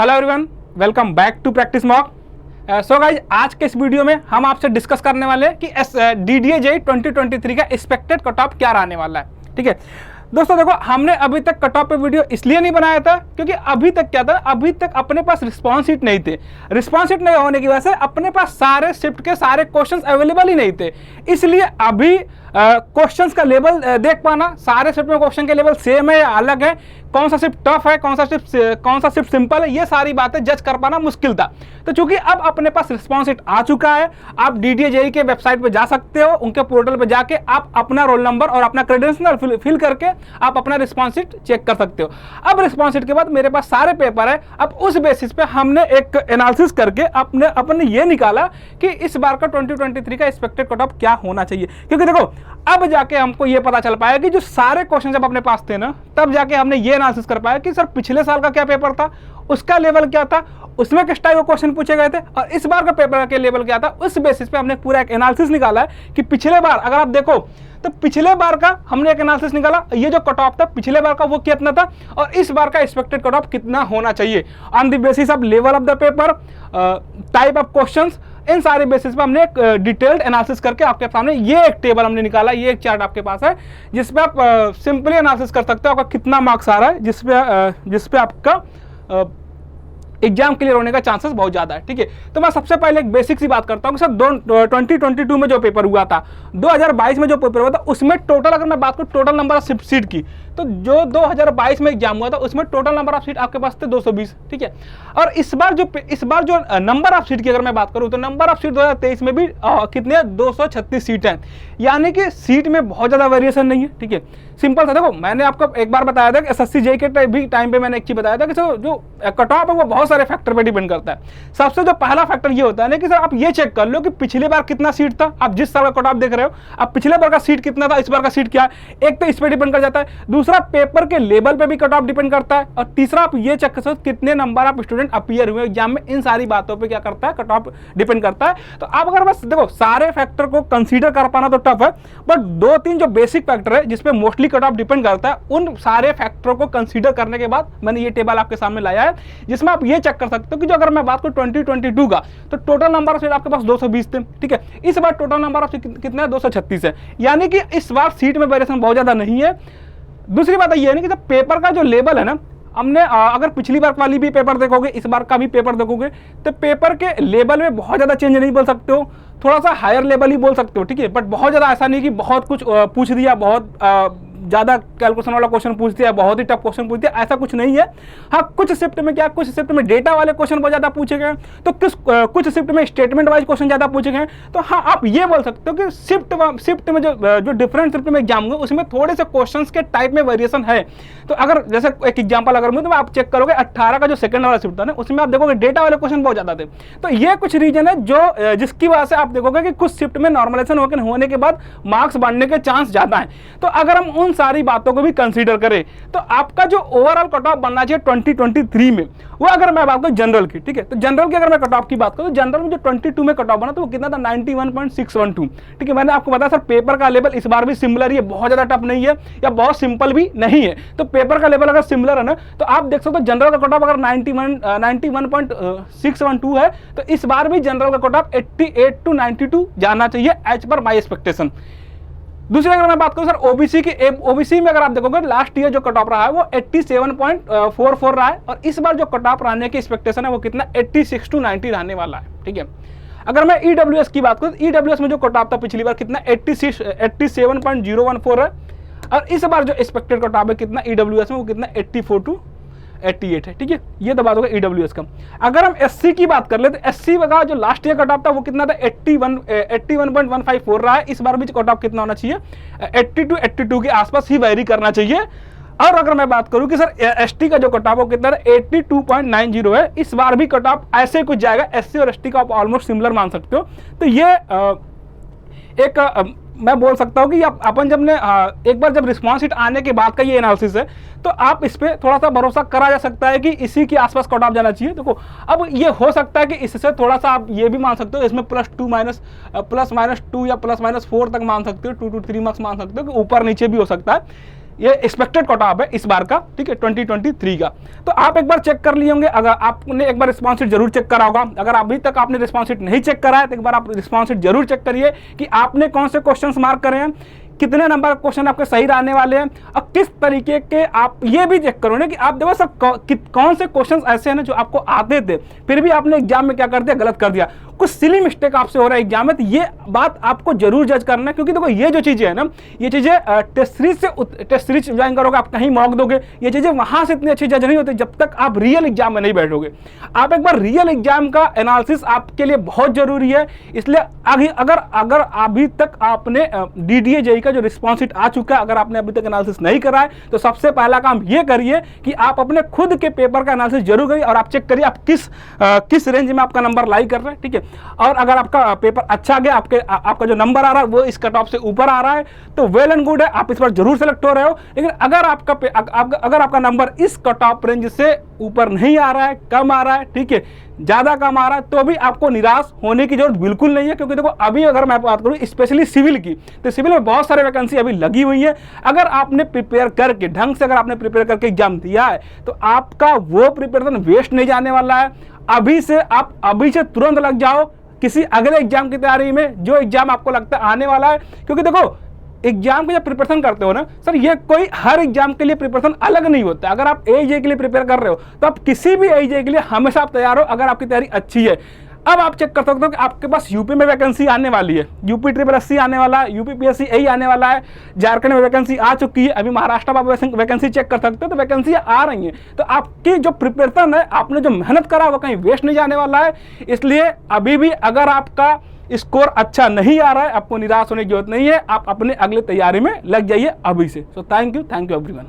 Hello everyone, welcome back to practice mock. So guys, आज के इस वीडियो में हम आपसे डिस्कस करने वाले हैं कि DDA JEE 2023 का एक्सपेक्टेड कट ऑफ क्या रहने वाला है। ठीक है दोस्तों, देखो हमने अभी तक कट ऑफ पे वीडियो इसलिए नहीं बनाया था क्योंकि अभी तक क्या था, अभी तक अपने पास रिस्पॉन्स शीट नहीं थे। रिस्पॉन्स शीट नहीं होने की वजह से अपने पास सारे शिफ्ट के सारे क्वेश्चंस अवेलेबल ही नहीं थे। इसलिए अभी क्वेश्चंस का लेवल देख पाना, सारे शिफ्ट में क्वेश्चन के लेवल सेम है या अलग है, कौन सा शिफ्ट टफ है, कौन सा शिफ्ट सिंपल है, ये सारी बातें जज कर पाना मुश्किल था। तो चूंकि अब अपने पास रिस्पॉन्स शीट आ चुका है, आप DDA JEE के वेबसाइट पे जा सकते हो, उनके पोर्टल पे जाके आप अपना रोल नंबर और अपना क्रेडेंशियल फिल करके आप अपना रिस्पॉन्स शीट चेक कर सकते हो। अब रिस्पॉन्स शीट के बाद मेरे पास सारे पेपर है। अब उस बेसिस पे हमने एक एनालिसिस करके अपने ये निकाला कि इस बार का 2023 का एक्सपेक्टेड कट ऑफ क्या होना चाहिए। क्योंकि देखो अब जाके हमको ये पता चल पाया कि जो सारे क्वेश्चन जब अपने पास थे ना, तब जाके हमने ये एनालिसिस कर पाया कि सर पिछले साल का क्या पेपर था, उसका लेवल क्या था, उसमें किस टाइप के क्वेश्चन पूछे गए थे, और इस बार का पेपर का लेवल क्या था। उस बेसिस पे हमने पूरा एक एनालिसिस निकाला है कि पिछले बार अगर आप देखो तो पिछले बार का हमने एक एनालिसिस निकाला, ये जो कट ऑफ था पिछले बार का वो कितना था और इस बार का एक्सपेक्टेड कट ऑफ कितना होना चाहिए on the basis of level of the paper, type of questions. इन सारे बेसिस पे हमने एक डिटेल्ड एनालिसिस करके आपके सामने ये एक टेबल हमने निकाला, ये एक चार्ट आपके पास है जिसपे आप सिंपली एनालिसिस कर सकते हो आपका कितना मार्क्स आ रहा है, जिसपे आपका एग्जाम क्लियर होने का चांसेस बहुत ज्यादा है। ठीक है, तो मैं सबसे पहले एक बेसिक सी बात करता हूँ कि सर 2022 में जो पेपर हुआ था, 2022 में जो पेपर हुआ था, उसमें टोटल अगर मैं बात करूँ टोटल नंबर ऑफ सीट की, तो जो 2022 में एग्जाम हुआ था उसमें टोटल नंबर ऑफ सीट आपके पास थे 220। ठीक है, और इस बार जो नंबर ऑफ सीट की अगर मैं बात करूँ तो नंबर ऑफ सीट 2023 में भी कितने 236 सीट हैं, यानी कि सीट में बहुत ज्यादा वेरिएशन नहीं है। ठीक है, सिंपल सा देखो, मैंने आपको एक बार बताया था कि SSC JEE के भी टाइम पे मैंने एक चीज बताया था कि सर जो कट ऑफ है वो बहुत सारे फैक्टर पे डिपेंड करता है। सबसे जो पहला फैक्टर ये होता है ना कि सर आप ये चेक कर लो कि पिछले बार कितना सीट था, आप जिस साल का कट ऑफ देख रहे हो, आप पिछले बार का सीट कितना था, इस बार का सीट क्या है, एक तो इस पे डिपेंड कर जाता है, दूसरा पेपर के लेवल पे भी कट ऑफ डिपेंड करता है, और तीसरा आप ये चेक कर सकते हो कितने नंबर ऑफ स्टूडेंट अपीयर हुए एग्जाम में। इन सारी बातों पे क्या करता है, कट ऑफ डिपेंड करता है। तो आप अगर बस देखो सारे फैक्टर को कंसीडर कर पाना तो टफ है, बट 2-3 जो बेसिक फैक्टर है जिसपे मोस्टली कट ऑफ डिपेंड करता है, उन सारे फैक्टरों को कंसीडर करने के बाद मैंने ये टेबल आपके सामने लाया है, जिसमें आप ये चेक कर सकते हो कि जो अगर मैं बात करूं 2022 का, तो टोटल नंबर ऑफ सीट आपके पास 220 थे। ठीक है, इस बार टोटल नंबर ऑफ सीट कितना है, 236 है, यानी कि इस बार सीट में वेरिएशन बहुत ज्यादा नहीं है। दूसरी बात ये है कि जब पेपर का जो लेवल है ना, हमने अगर पिछली बार वाली भी पेपर देखोगे, इस बार का भी पेपर देखोगे, तो पेपर के लेवल में बहुत ज्यादा चेंज नहीं बोल सकते हो, थोड़ा सा हायर लेवल ही बोल सकते हो। ठीक है, बट बहुत ज्यादा ऐसा नहीं कि बहुत कुछ पूछ दिया, बहुत ज्यादा कैलकुलेशन वाला क्वेश्चन पूछ दिया, बहुत ही टफ क्वेश्चन पूछ दिया, ऐसा कुछ नहीं है। हाँ, कुछ शिफ्ट में क्या, कुछ शिफ्ट में डेटा वाले क्वेश्चन बहुत ज्यादा पूछे गए, तो कुछ शिफ्ट में स्टेटमेंट वाइज क्वेश्चन ज्यादा पूछे गए। तो हाँ, आप ये बोल सकते हो कि शिफ्ट में जो डिफरेंट शिफ्ट में एग्जाम हुए उसमें थोड़े से क्वेश्चंस के टाइप में वेरिएशन है। तो अगर जैसे एक एग्जाम्पल अगर मैं, तो आप चेक करोगे 18 का जो सेकंड वाला शिफ्ट था ना, उसमें आप देखोगे डेटा वाले क्वेश्चन बहुत ज्यादा थे। तो ये कुछ रीजन है जो जिसकी वजह से आप देखोगे कि कुछ शिफ्ट में नॉर्मलाइजेशन होने के बाद मार्क्स बढ़ने के चांस ज्यादा है। तो अगर हम उन सारी बातों को भी कंसीडर करें तो आपका जो ओवरऑल कट ऑफ बनना चाहिए 2023 में, वो अगर मैं बात करूं जनरल की, ठीक है, तो जनरल की अगर मैं कट ऑफ की बात करूं तो जनरल में जो 22 में कट ऑफ बना तो वो कितना था, 91.612। ठीक है, मैंने आपको बताया सर पेपर का लेवल इस बार भी सिमिलर ही है, बहुत ज्यादा टफ नहीं है या बहुत सिंपल भी नहीं है। तो पेपर का लेवल अगर सिमिलर है ना, तो आप देख सकते हो जनरल का कट ऑफ अगर 91.612 है, तो इस बार भी जनरल का कट ऑफ 88 to 92 जाना चाहिए एज पर माई एक्सपेक्टेशन। दूसरी अगर मैं बात करूं सर ओबीसी में अगर आप देखोगे लास्ट ईयर जो कट ऑफ रहा है वो 87.44 रहा है, और इस बार जो कट ऑफ रहने की एक्सपेक्टेशन है वो कितना 86 to 90 रहने वाला है। ठीक है, अगर मैं EWS की बात करूं, EWS में जो कट ऑफ था पिछली बार कितना 87.014 है, और इस बार जो एक्सपेक्टेड कट ऑफ है कितना EWS में वो कितना 84 to 88 है। ठीक है, ये तो बात होगा EWS का। अगर हम SC की बात कर ले तो SC का जो लास्ट ईयर कट ऑफ था वो कितना था 81.154 रहा है, इस बार भी कट ऑफ कितना होना चाहिए 80 to 82 के आसपास ही वेरी करना चाहिए। और अगर मैं बात करूं कि सर ST का जो कट ऑफ वो कितना था 82.90 है, इस बार भी कट ऑफ ऐसे कुछ जाएगा, SC और ST का आप ऑलमोस्ट सिमिलर मान सकते हो। तो ये एक मैं बोल सकता हूँ कि अपन जब ने एक बार जब रिस्पॉन्स शीट आने के बाद का ये एनालिसिस है, तो आप इस पे थोड़ा सा भरोसा करा जा सकता है कि इसी के आसपास कट ऑफ जाना चाहिए। देखो अब ये हो सकता है कि इससे थोड़ा सा आप ये भी मान सकते हो, इसमें प्लस माइनस 2 या प्लस माइनस 4 तक मान सकते हो, 2 to 3 मार्क्स मान सकते हो कि ऊपर नीचे भी हो सकता है। ये एक्सपेक्टेड कट ऑफ है इस बार का, ठीक है, 2023 का। तो आप एक बार चेक कर लिए होंगे, अगर आपने एक बार रिस्पॉन्स शीट जरूर चेक करा होगा। अगर अभी तक आपने रिस्पॉन्स शीट नहीं चेक करा है तो एक बार आप रिस्पॉन्स शीट जरूर चेक करिए कि आपने कौन से क्वेश्चंस मार्क करे हैं, कितने नंबर क्वेश्चन आपके सही रहने वाले हैं, और किस तरीके के आप ये भी चेक करो ना कि आप देखो सर कौन से क्वेश्चंस ऐसे हैं ना जो आपको आते थे फिर भी आपने एग्जाम में क्या कर दिया, गलत कर दिया, कुछ सिली मिस्टेक आपसे हो रहा है एग्जाम में। तो ये बात आपको जरूर जज करना है, क्योंकि देखो ये जो चीजें है ना, ये चीजें टेस्ट सीरीज ज्वाइन करोगे, आप कहीं मॉक दोगे, ये चीजें वहां से इतनी अच्छी जज नहीं होती जब तक आप रियल एग्जाम में नहीं बैठोगे। आप एक बार रियल एग्जाम का एनालिसिस आपके लिए बहुत जरूरी है। इसलिए अगर अभी तक आपने DDA JEE का जो रिस्पॉन्स शीट आ चुका है, अगर आपने अभी तक एनालिसिस नहीं करा है तो सबसे पहला काम ये करिए कि आप अपने खुद के पेपर का एनालिसिस जरूर करिए और आप चेक करिए आप किस रेंज में आपका नंबर लाई कर रहे हैं, ठीक है। और अगर आपका पेपर अच्छा गया, आपका जो नंबर आ रहा है वो इस कट ऑफ से ऊपर आ रहा है तो वेल एंड गुड है, आप इस पर जरूर सेलेक्ट हो रहे हो। लेकिन अगर आपका नंबर इस कट ऑफ रेंज से ऊपर नहीं आ रहा है, कम आ रहा है, ठीक है, ज्यादा कम आ रहा है, तो भी आपको निराश होने की जरूरत बिल्कुल नहीं है। क्योंकि देखो अभी अगर मैं बात करूं स्पेशली सिविल की, तो सिविल में बहुत सारे वैकेंसी अभी लगी हुई है। अगर आपने प्रिपेयर करके ढंग से, अगर आपने प्रिपेयर करके एग्जाम दिया है तो आपका वो प्रिपरेशन वेस्ट नहीं जाने वाला है। अभी से तुरंत लग जाओ किसी अगले एग्जाम की तैयारी में, जो एग्जाम आपको लगता है आने वाला है। क्योंकि देखो एग्जाम के जब प्रिपरेशन करते हो ना सर, ये कोई हर एग्जाम के लिए प्रिपरेशन अलग नहीं होता। अगर आप AJ के लिए प्रिपेयर कर रहे हो तो आप किसी भी AJ के लिए हमेशा आप तैयार हो, अगर आपकी तैयारी अच्छी है। अब आप चेक कर सकते हो कि आपके पास यूपी में वैकेंसी आने वाली है, UPSSC आने वाला है, UPPSC यही आने वाला है, झारखंड में वैकेंसी आ चुकी है, अभी महाराष्ट्र में आप वैकेंसी चेक कर सकते हो, तो वैकेंसी आ रही है। तो आपकी जो प्रिपरेशन है, आपने जो मेहनत करा वो कहीं वेस्ट नहीं जाने वाला है। इसलिए अभी भी अगर आपका स्कोर अच्छा नहीं आ रहा है, आपको निराश होने की जरूरत नहीं है, आप अपने अगले तैयारी में लग जाइए अभी से। So thank you everyone.